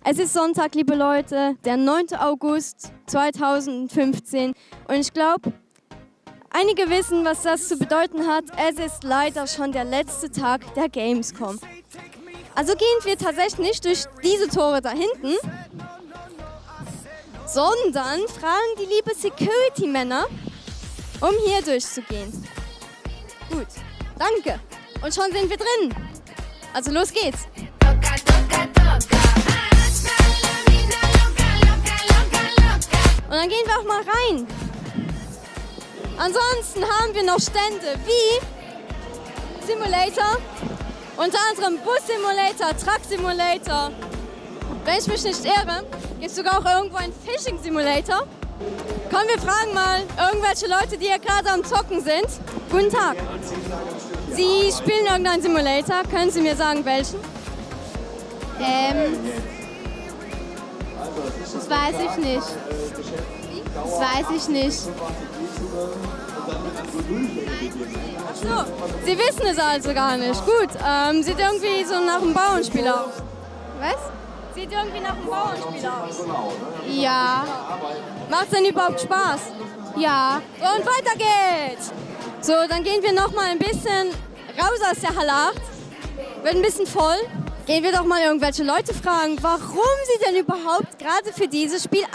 Es ist Sonntag, liebe Leute, der 9. August 2015 und ich glaube, einige wissen, was das zu bedeuten hat. Es ist leider schon der letzte Tag der Gamescom. Also gehen wir tatsächlich nicht durch diese Tore da hinten, sondern fragen die liebe Security-Männer, um hier durchzugehen. Gut, danke. Und schon sind wir drin. Also los geht's. Und dann gehen wir auch mal rein. Ansonsten haben wir noch Stände wie Simulator, unter anderem Bus-Simulator, Truck-Simulator. Wenn ich mich nicht irre, gibt es sogar auch irgendwo einen Fishing-Simulator. Komm, wir fragen mal irgendwelche Leute, die hier gerade am Zocken sind. Guten Tag. Sie spielen irgendeinen Simulator. Können Sie mir sagen, welchen? Das weiß ich nicht. Das weiß ich nicht. Ach so, Sie wissen es also gar nicht. Gut, sieht irgendwie so nach einem Bauernspiel aus. Was? Sieht irgendwie nach einem Bauernspiel aus. Ja. Macht's denn überhaupt Spaß? Ja. Und weiter geht's! So, dann gehen wir noch mal ein bisschen raus aus der Halle 8. Wird ein bisschen voll. Gehen wir doch mal irgendwelche Leute fragen, warum sie denn überhaupt gerade für dieses Spiel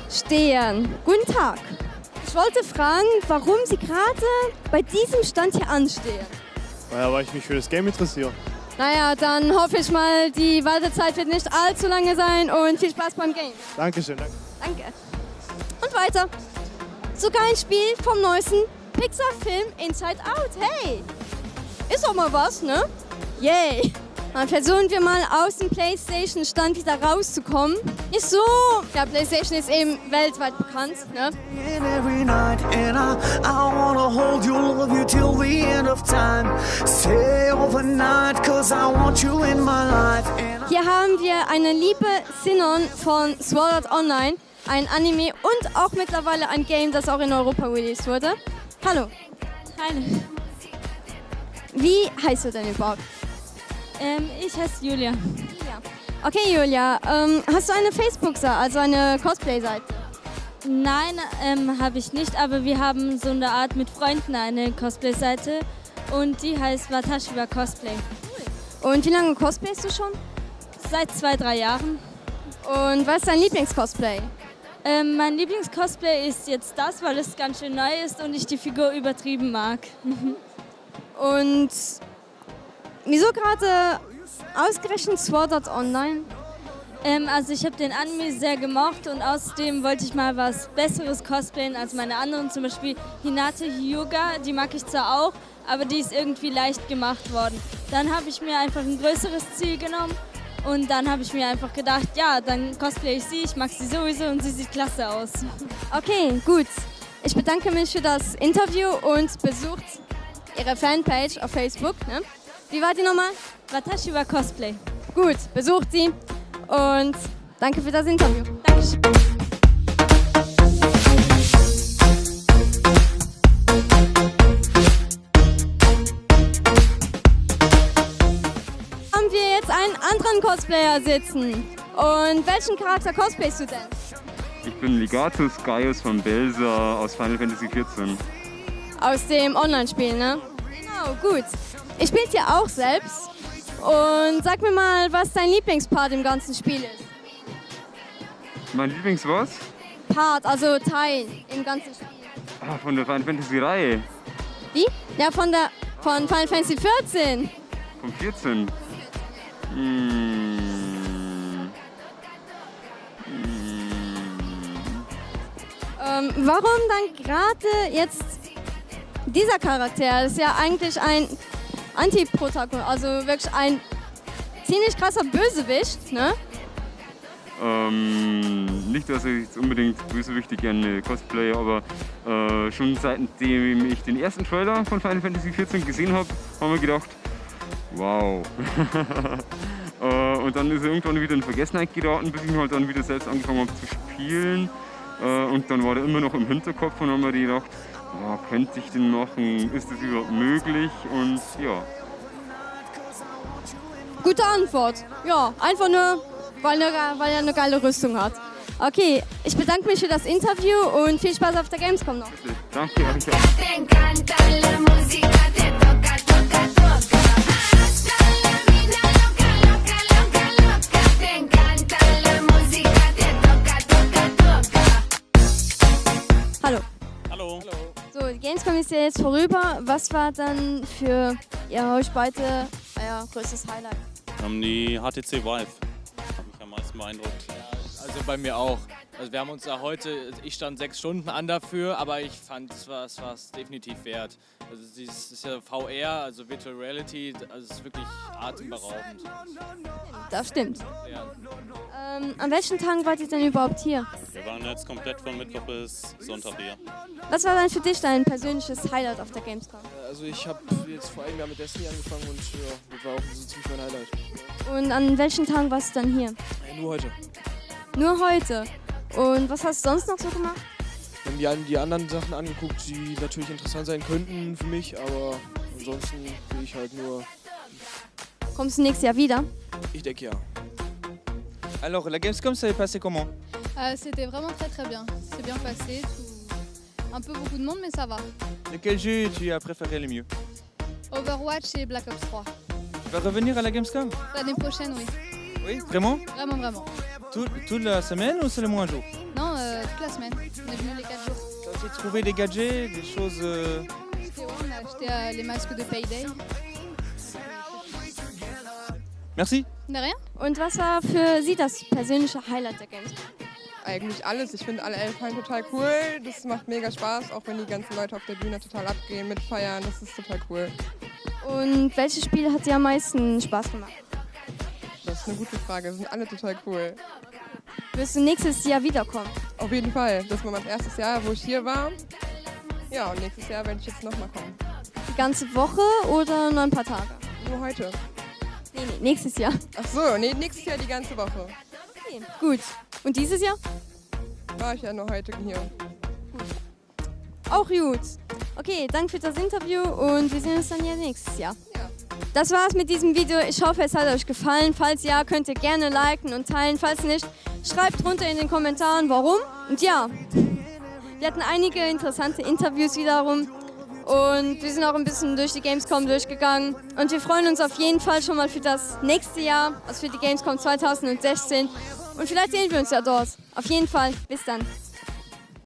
anstehen. Guten Tag. Ich wollte fragen, warum Sie gerade bei diesem Stand hier anstehen. Naja, weil ich mich für das Game interessiere. Naja, dann hoffe ich mal, die Wartezeit wird nicht allzu lange sein und viel Spaß beim Game. Dankeschön, danke. Danke. Und weiter. Sogar ein Spiel vom neuesten Pixar-Film Inside Out. Hey, ist doch mal was, ne? Yay. Dann versuchen wir mal aus dem PlayStation-Stand wieder rauszukommen. Nicht so, ja, PlayStation ist eben weltweit bekannt, ne? Every night and I wanna hold you, love you till the end of time. Stay overnight, cause I want you in my life. Hier haben wir eine liebe Sinon von Sword Art Online, ein Anime und auch mittlerweile ein Game, das auch in Europa released wurde. Hallo. Hallo. Wie heißt du denn überhaupt? Ich heiße Julia. Julia. Okay, Julia, hast du eine Facebook-Seite, also eine Cosplay-Seite? Nein, habe ich nicht, aber wir haben so eine Art mit Freunden eine Cosplay-Seite und die heißt Watashiwa Cosplay. Und wie lange cosplayst du schon? Seit 2-3 Jahren. Und was ist dein Lieblings-Cosplay? Mein Lieblings-Cosplay ist jetzt das, weil es ganz schön neu ist und ich die Figur übertrieben mag. Und wieso gerade ausgerechnet Sword Art Online? Also ich habe den Anime sehr gemocht und außerdem wollte ich mal was Besseres cosplayen als meine anderen, zum Beispiel Hinata Hyuga, die mag ich zwar auch, aber die ist irgendwie leicht gemacht worden. Dann habe ich mir einfach ein größeres Ziel genommen und dann habe ich mir einfach gedacht, ja, dann cosplay ich sie, ich mag sie sowieso und sie sieht klasse aus. Okay, gut. Ich bedanke mich für das Interview und besucht ihre Fanpage auf Facebook, ne? Wie war die nochmal? Watashiwa Cosplay. Gut, besucht sie und danke für das Interview. Dankeschön. Haben wir jetzt einen anderen Cosplayer sitzen. Und welchen Charakter cosplayst du denn? Ich bin Legatus Gaius von Belsa aus Final Fantasy XIV. Aus dem Online-Spiel, ne? Genau, gut. Ich spiele hier auch selbst. Und sag mir mal, was dein Lieblingspart im ganzen Spiel ist. Mein Lieblings was? Part, also Teil im ganzen Spiel. Ah, von der Final Fantasy Reihe. Wie? Ja, von Final Fantasy 14. Vom 14. Warum dann gerade jetzt dieser Charakter? Das ist ja eigentlich ein Anti-Protagonist, also wirklich ein ziemlich krasser Bösewicht, ne? Nicht, dass ich jetzt unbedingt bösewichtig gerne cosplay, aber schon seitdem ich den ersten Trailer von Final Fantasy XIV gesehen habe, haben wir gedacht, wow. Und dann ist er irgendwann wieder in Vergessenheit geraten, bis ich ihn halt dann wieder selbst angefangen habe zu spielen. Und dann war er immer noch im Hinterkopf und haben wir gedacht, ja, könnte ich den machen, ist das überhaupt möglich? Und ja. Gute Antwort. Ja, einfach nur weil er eine geile Rüstung hat. Okay, ich bedanke mich für das Interview und viel Spaß auf der Gamescom noch. Danke euch auch. Te encanta la música, te toca, toca, toca. Hasta la vida loca, loca, loca, loca. Te encanta la música, te toca, toca, toca. Hallo. Hallo. So, die Gamescom ist ja jetzt vorüber. Was war dann für euch beide euer größtes Highlight? Die HTC Vive hat mich am meisten beeindruckt. Also bei mir auch. Also wir haben uns ja heute, ich stand 6 Stunden an dafür, aber ich fand, es war es definitiv wert. Also es ist ja VR, also Virtual Reality, also es ist wirklich atemberaubend. Das stimmt. Ja. An welchen Tagen wart ihr denn überhaupt hier? Wir waren jetzt komplett von Mittwoch bis Sonntag hier. Was war dann für dich dein persönliches Highlight auf der Gamescom? Also ich habe jetzt vor einem Jahr mit Destiny angefangen und ja, das war auch so ziemlich mein Highlight. Und an welchen Tagen warst du dann hier? Nur heute. Nur heute. Und was hast du sonst noch so gemacht? Wir haben die anderen Sachen angeguckt, die natürlich interessant sein könnten für mich, aber ansonsten will ich halt nur... Kommst du nächstes Jahr wieder? Ich denke ja. Alors, la Gamescom, ça s'est passé comment? C'était vraiment très très bien. C'est bien passé. Un peu beaucoup de monde, mais ça va. Lequel jeu tu as préféré le mieux? Overwatch et Black Ops 3. Tu vas revenir à la Gamescom? L'année prochaine, oui. Oui, vraiment? Vraiment, vraiment. Toute la semaine ou seulement un jour? Non, toute la semaine. On est venu les 4 jours. Tu as aussi trouvé des gadgets, des choses... On a acheté les masques de Payday. Merci. De rien. Und was war für Sie das persönliche Highlight der Gamescom? Eigentlich alles. Ich finde alle Elfhallen total cool. Das macht mega Spaß, auch wenn die ganzen Leute auf der Bühne total abgehen, mitfeiern. Das ist total cool. Und welches Spiel hat dir am meisten Spaß gemacht? Das ist eine gute Frage. Das sind alle total cool. Wirst du nächstes Jahr wiederkommen? Auf jeden Fall. Das war mein erstes Jahr, wo ich hier war. Ja, und nächstes Jahr werde ich jetzt nochmal kommen. Die ganze Woche oder nur ein paar Tage? Nur heute. Nee, nächstes Jahr. Ach so, nee, nächstes Jahr die ganze Woche. Okay, gut. Und dieses Jahr? War ich ja nur heute hier. Auch gut. Okay, danke für das Interview und wir sehen uns dann ja nächstes Jahr. Ja. Das war's mit diesem Video. Ich hoffe, es hat euch gefallen. Falls ja, könnt ihr gerne liken und teilen. Falls nicht, schreibt drunter in den Kommentaren, warum. Und ja, wir hatten einige interessante Interviews wiederum. Und wir sind auch ein bisschen durch die Gamescom durchgegangen. Und wir freuen uns auf jeden Fall schon mal für das nächste Jahr, also für die Gamescom 2016. Und vielleicht sehen wir uns ja dort. Auf jeden Fall. Bis dann.